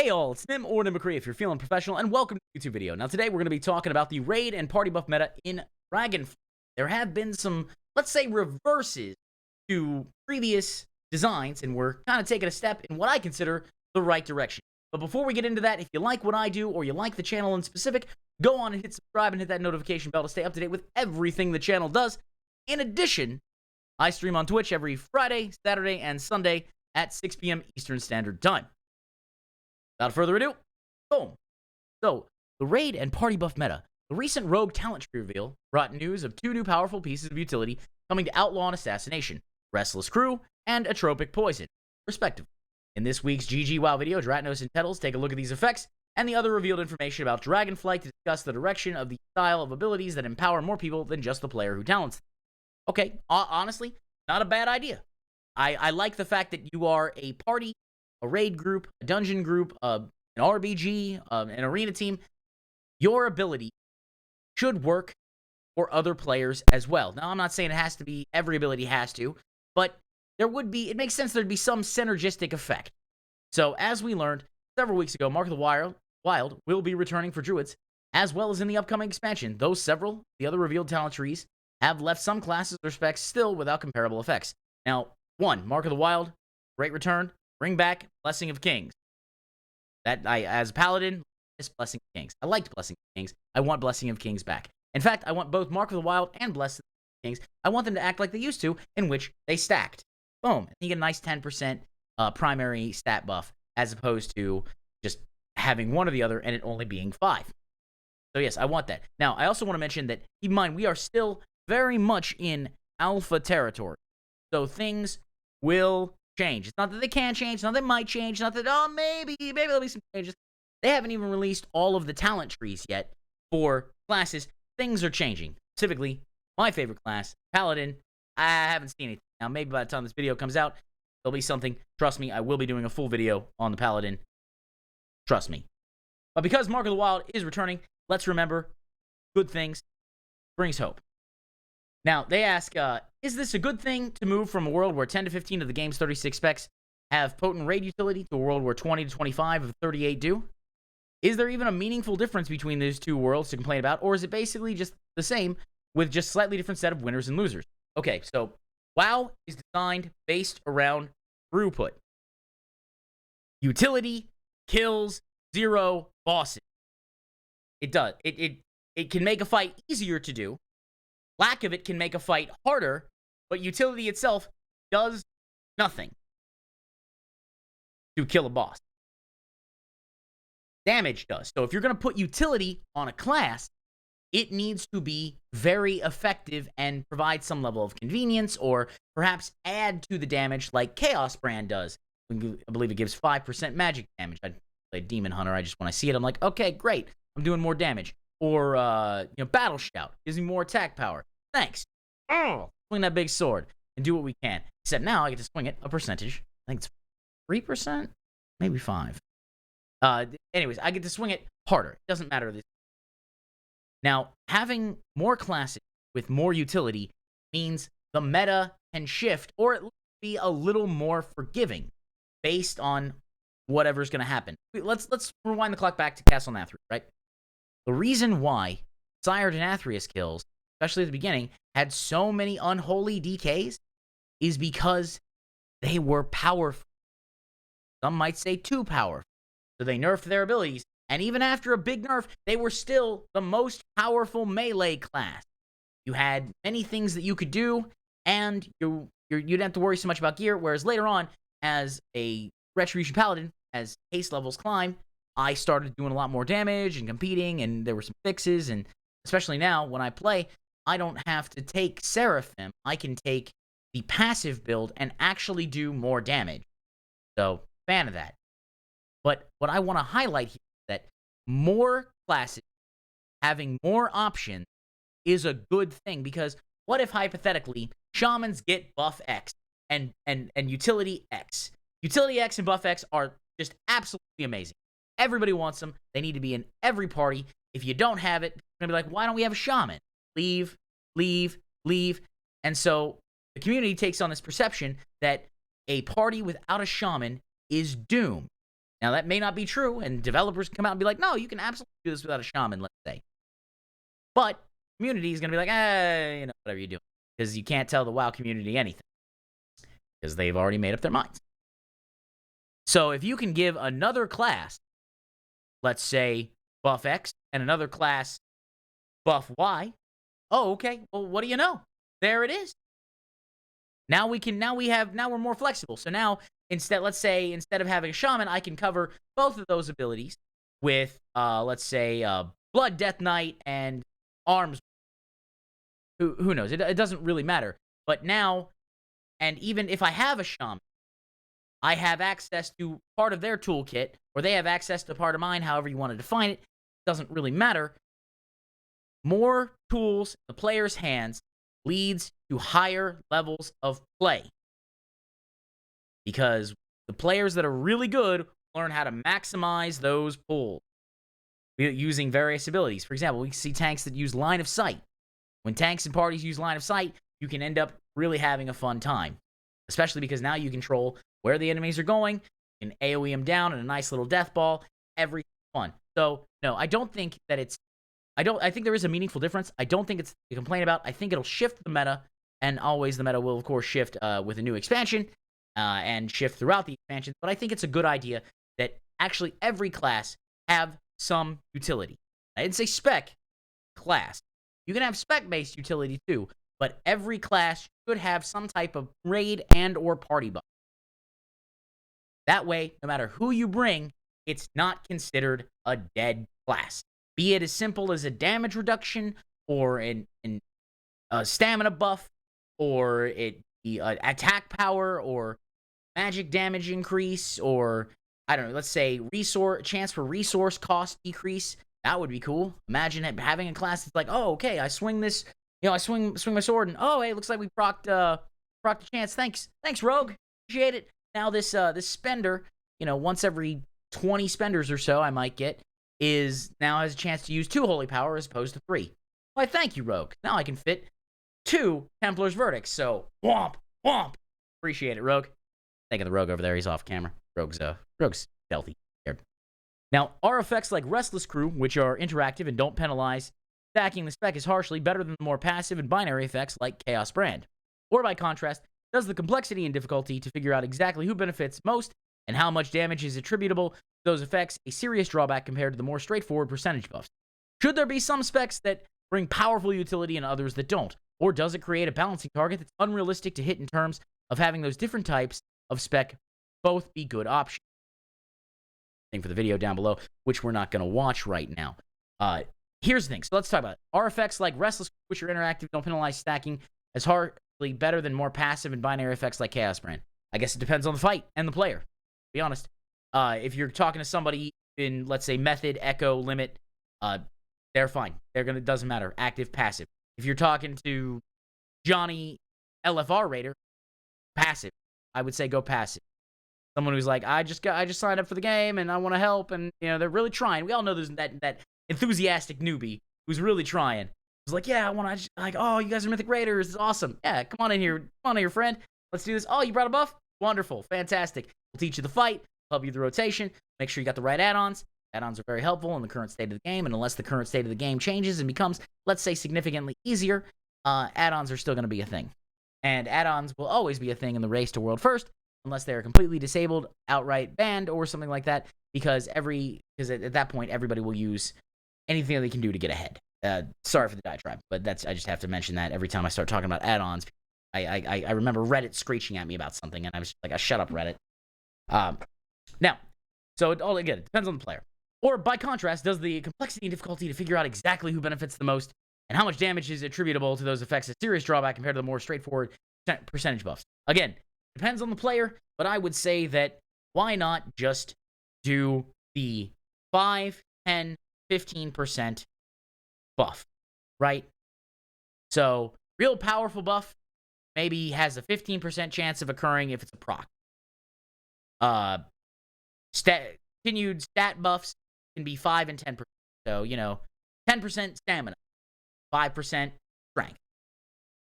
Hey all, it's Nim or Nim McCree if you're feeling professional, and welcome to the YouTube video. Now today we're going to be talking about the raid and party buff meta in Dragonflight. There have been some, let's say, reverses to previous designs, and we're kind of taking a step in what I consider the right direction. But before we get into that, if you like what I do or you like the channel in specific, go on and hit subscribe and hit that notification bell to stay up to date with everything the channel does. In addition, I stream on Twitch every Friday, Saturday, and Sunday at 6 p.m. Eastern Standard Time. Without further ado, boom. So, the raid and party buff meta. The recent rogue talent tree reveal brought news of two new powerful pieces of utility coming to Outlaw and Assassination, Restless Crew and Atropic Poison, respectively. In this week's GG WoW video, Dratnos and Tettles take a look at these effects and the other revealed information about Dragonflight to discuss the direction of the style of abilities that empower more people than just the player who talents them. Okay, honestly, not a bad idea. I like the fact that you are a party, a raid group, a dungeon group, an RBG, an arena team. Your ability should work for other players as well. Now, I'm not saying it has to be, every ability has to, but there would be, it makes sense there'd be some synergistic effect. So, as we learned several weeks ago, Mark of the Wild will be returning for Druids, as well as in the upcoming expansion. Those several, the other revealed talent trees, have left some classes or specs still without comparable effects. Now, 1, Mark of the Wild, great return. Bring back Blessing of Kings. As a paladin, miss Blessing of Kings. I liked Blessing of Kings. I want Blessing of Kings back. In fact, I want both Mark of the Wild and Blessing of Kings. I want them to act like they used to, in which they stacked. Boom. You get a nice 10% primary stat buff, as opposed to just having one or the other and it only being 5. So yes, I want that. Now, I also want to mention that, keep in mind, we are still very much in alpha territory. So things will change. It's not that they can change, it's not that they might change, it's not that, oh, maybe there'll be some changes. They haven't even released all of the talent trees yet for classes. Things are changing. Specifically, my favorite class, Paladin, I haven't seen anything. Now, maybe by the time this video comes out, there'll be something. Trust me, I will be doing a full video on the Paladin. Trust me. But because Mark of the Wild is returning, let's remember, good things brings hope. Now, they ask, is this a good thing to move from a world where 10 to 15 of the game's 36 specs have potent raid utility to a world where 20 to 25 of 38 do? Is there even a meaningful difference between those two worlds to complain about, or is it basically just the same with just slightly different set of winners and losers? Okay, so WoW is designed based around throughput. Utility kills 0 bosses. It does. It can make a fight easier to do. Lack of it can make a fight harder, but utility itself does nothing to kill a boss. Damage does. So if you're going to put utility on a class, it needs to be very effective and provide some level of convenience, or perhaps add to the damage like Chaos Brand does. I believe it gives 5% magic damage. I play Demon Hunter. When I see it, I'm like, okay, great. I'm doing more damage. Or, Battle Shout gives me more attack power. Thanks. Oh, swing that big sword and do what we can. Except now I get to swing it a percentage. I think it's 3%, maybe 5. Anyways, I get to swing it harder. It doesn't matter. Now, having more classes with more utility means the meta can shift, or at least be a little more forgiving based on whatever's going to happen. Let's rewind the clock back to Castle Nathria, right? The reason why Sire Denathrius kills, especially at the beginning, had so many unholy DKs is because they were powerful. Some might say too powerful. So they nerfed their abilities, and even after a big nerf, they were still the most powerful melee class. You had many things that you could do, and you didn't have to worry so much about gear, whereas later on, as a Retribution Paladin, as haste levels climb, I started doing a lot more damage and competing, and there were some fixes, and especially now, when I play, I don't have to take Seraphim. I can take the passive build and actually do more damage. So, fan of that. But what I want to highlight here is that more classes having more options is a good thing, because what if, hypothetically, Shamans get buff X and Utility X? Utility X and buff X are just absolutely amazing. Everybody wants them. They need to be in every party. If you don't have it, you're going to be like, why don't we have a shaman? Leave, leave, leave. And so the community takes on this perception that a party without a shaman is doomed. Now, that may not be true, and developers can come out and be like, no, you can absolutely do this without a shaman, let's say. But community is going to be like, whatever you do. Because you can't tell the WoW community anything. Because they've already made up their minds. So if you can give another class, let's say, buff X, and another class buff Y, oh, okay, well, what do you know? There it is. Now we're more flexible. So now, let's say, instead of having a shaman, I can cover both of those abilities with, let's say, Blood Death Knight and Arms. Who knows? It doesn't really matter. But now, and even if I have a shaman, I have access to part of their toolkit, or they have access to part of mine, however you want to define it. Doesn't really matter. More tools in the player's hands leads to higher levels of play. Because the players that are really good learn how to maximize those pulls using various abilities. For example, we see tanks that use line of sight. When tanks and parties use line of sight, you can end up really having a fun time. Especially because now you control where the enemies are going, you can AoE them down in a nice little death ball. Every fun. So, no, I don't think that it's... I think there is a meaningful difference. I don't think it's to complain about. I think it'll shift the meta, and always the meta will, of course, shift with a new expansion, and shift throughout the expansion. But I think it's a good idea that actually every class have some utility. I didn't say spec, class. You can have spec-based utility too, but every class should have some type of raid and or party buff. That way, no matter who you bring, it's not considered a dead class. Be it as simple as a damage reduction, or a stamina buff, or attack power, or magic damage increase, or, I don't know, let's say chance for resource cost decrease. That would be cool. Imagine having a class that's like, oh, okay, I swing this, I swing my sword, and oh, hey, looks like we procced a chance. Thanks, Rogue. Appreciate it. Now this spender, once every 20 spenders or so I might get, now has a chance to use 2 Holy Power as opposed to 3. Why, thank you, Rogue. Now I can fit 2 Templar's Verdicts. So, womp, womp. Appreciate it, Rogue. Think of the Rogue over there. He's off camera. Rogue's stealthy. Scared. Now, our effects like Restless Crew, which are interactive and don't penalize stacking the spec as harshly, better than the more passive and binary effects like Chaos Brand. Or by contrast, does the complexity and difficulty to figure out exactly who benefits most and how much damage is attributable to those effects a serious drawback compared to the more straightforward percentage buffs. Should there be some specs that bring powerful utility and others that don't? Or does it create a balancing target that's unrealistic to hit in terms of having those different types of spec both be good options? For the video down below, which we're not going to watch right now. Here's the thing. So let's talk about it. Are effects like Restless, which are interactive, don't penalize stacking, as hardly better than more passive and binary effects like Chaos Brand? I guess it depends on the fight and the player. To be honest. If you're talking to somebody in, let's say, Method, Echo, Limit, they're fine. Doesn't matter. Active, passive. If you're talking to Johnny, LFR Raider, passive. I would say go passive. Someone who's like, I just signed up for the game and I want to help, and they're really trying. We all know there's that enthusiastic newbie who's really trying. Who's like, yeah, I want to, like, oh, you guys are Mythic Raiders, it's awesome. Yeah, come on in here, friend. Let's do this. Oh, you brought a buff? Wonderful, fantastic. We'll teach you the fight, help you with the rotation, make sure you got the right add-ons. Add-ons are very helpful in the current state of the game, and unless the current state of the game changes and becomes, let's say, significantly easier, add-ons are still going to be a thing. And add-ons will always be a thing in the race to World First, unless they're completely disabled, outright banned, or something like that, because at that point, everybody will use anything they can do to get ahead. Sorry for the diatribe, but I just have to mention that every time I start talking about add-ons. I remember Reddit screeching at me about something, and I was just like, shut up, Reddit. Now, so it depends on the player. Or, by contrast, does the complexity and difficulty to figure out exactly who benefits the most and how much damage is attributable to those effects a serious drawback compared to the more straightforward percentage buffs? Again, depends on the player, but I would say that why not just do the 5, 10, 15% buff, right? So, real powerful buff maybe has a 15% chance of occurring if it's a proc. Continued stat buffs can be 5 and 10%. So, 10% stamina, 5% strength.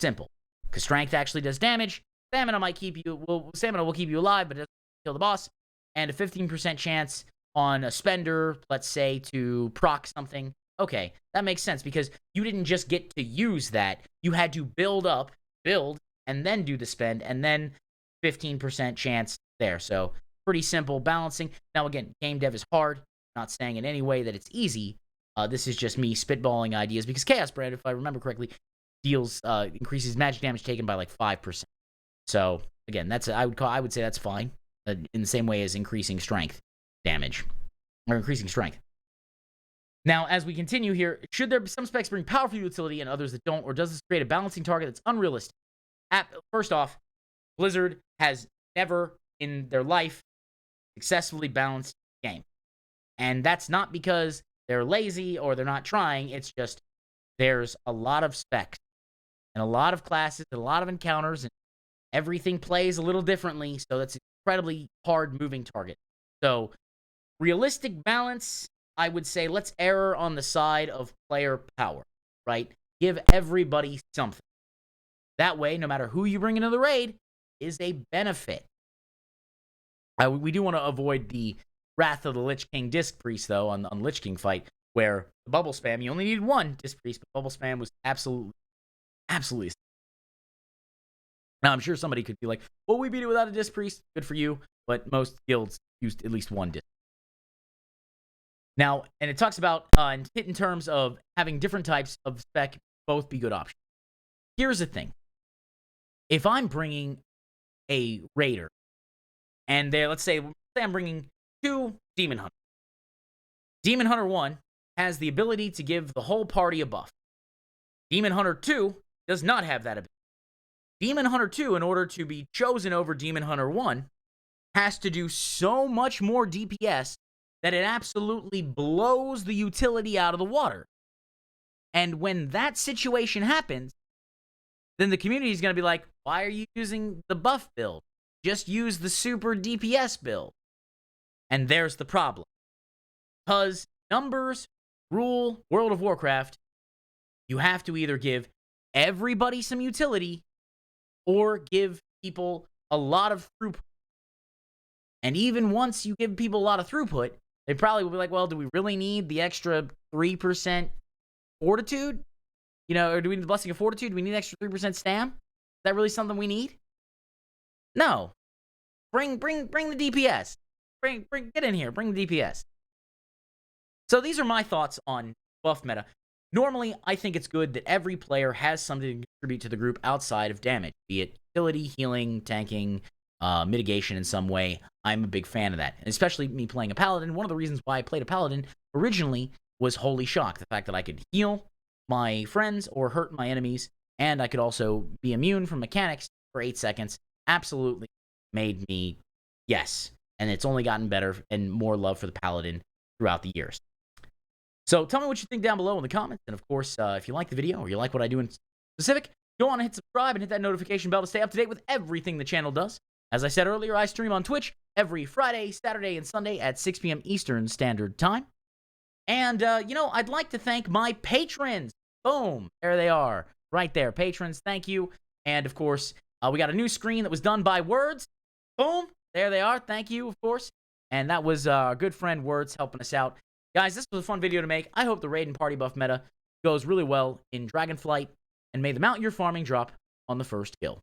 Simple. Because strength actually does damage. Stamina will keep you alive, but it doesn't kill the boss. and a 15% chance on a spender, let's say, to proc something. Okay, that makes sense because you didn't just get to use that. You had to build, and then do the spend, and then 15% chance there. So pretty simple balancing. Now, again, game dev is hard. Not saying in any way that it's easy. This is just me spitballing ideas because Chaos Brand, if I remember correctly, increases magic damage taken by like 5%. So again, I would say that's fine in the same way as increasing strength damage or increasing strength. Now, as we continue here, should there be some specs bring powerful utility and others that don't, or does this create a balancing target that's unrealistic? First off, Blizzard has never in their life successfully balanced the game. And that's not because they're lazy or they're not trying. It's just there's a lot of specs and a lot of classes and a lot of encounters, and everything plays a little differently. So that's an incredibly hard moving target. So realistic balance, I would say let's err on the side of player power, right? Give everybody something. That way, no matter who you bring into the raid, is a benefit. We do want to avoid the Wrath of the Lich King Disc Priest, though, on Lich King fight, where the bubble spam, you only needed one Disc Priest, but bubble spam was absolutely. Now, I'm sure somebody could be like, well, we beat it without a Disc Priest. Good for you. But most guilds used at least one Disc. Now, and it talks about, in terms of having different types of spec, both be good options. Here's the thing. If I'm bringing a raider, and let's say I'm bringing 2 Demon Hunters. Demon Hunter 1 has the ability to give the whole party a buff. Demon Hunter 2 does not have that ability. Demon Hunter 2, in order to be chosen over Demon Hunter 1, has to do so much more DPS that it absolutely blows the utility out of the water. And when that situation happens, then the community is going to be like, why are you using the buff build? Just use the super DPS build. And there's the problem. Because numbers rule World of Warcraft, you have to either give everybody some utility or give people a lot of throughput. And even once you give people a lot of throughput, they probably will be like, well, do we really need the extra 3% fortitude? Or do we need the Blessing of Fortitude? Do we need extra 3% stam? Is that really something we need? No. Bring the DPS. Get in here. Bring the DPS. So these are my thoughts on buff meta. Normally, I think it's good that every player has something to contribute to the group outside of damage, be it utility, healing, tanking, mitigation in some way. I'm a big fan of that. And especially me playing a paladin. One of the reasons why I played a paladin originally was Holy Shock. The fact that I could heal my friends or hurt my enemies, and I could also be immune from mechanics for 8 seconds, absolutely made me yes. And it's only gotten better and more love for the paladin throughout the years. So tell me what you think down below in the comments. And of course, if you like the video or you like what I do in specific, go on and hit subscribe and hit that notification bell to stay up to date with everything the channel does. As I said earlier, I stream on Twitch every Friday, Saturday, and Sunday at 6 p.m. Eastern Standard Time. And, I'd like to thank my patrons. Boom. There they are. Right there. Patrons, thank you. And, of course, we got a new screen that was done by Words. Boom. There they are. Thank you, of course. And that was our good friend Words helping us out. Guys, this was a fun video to make. I hope the raid and party buff meta goes really well in Dragonflight. And may the mount you're farming drop on the first kill.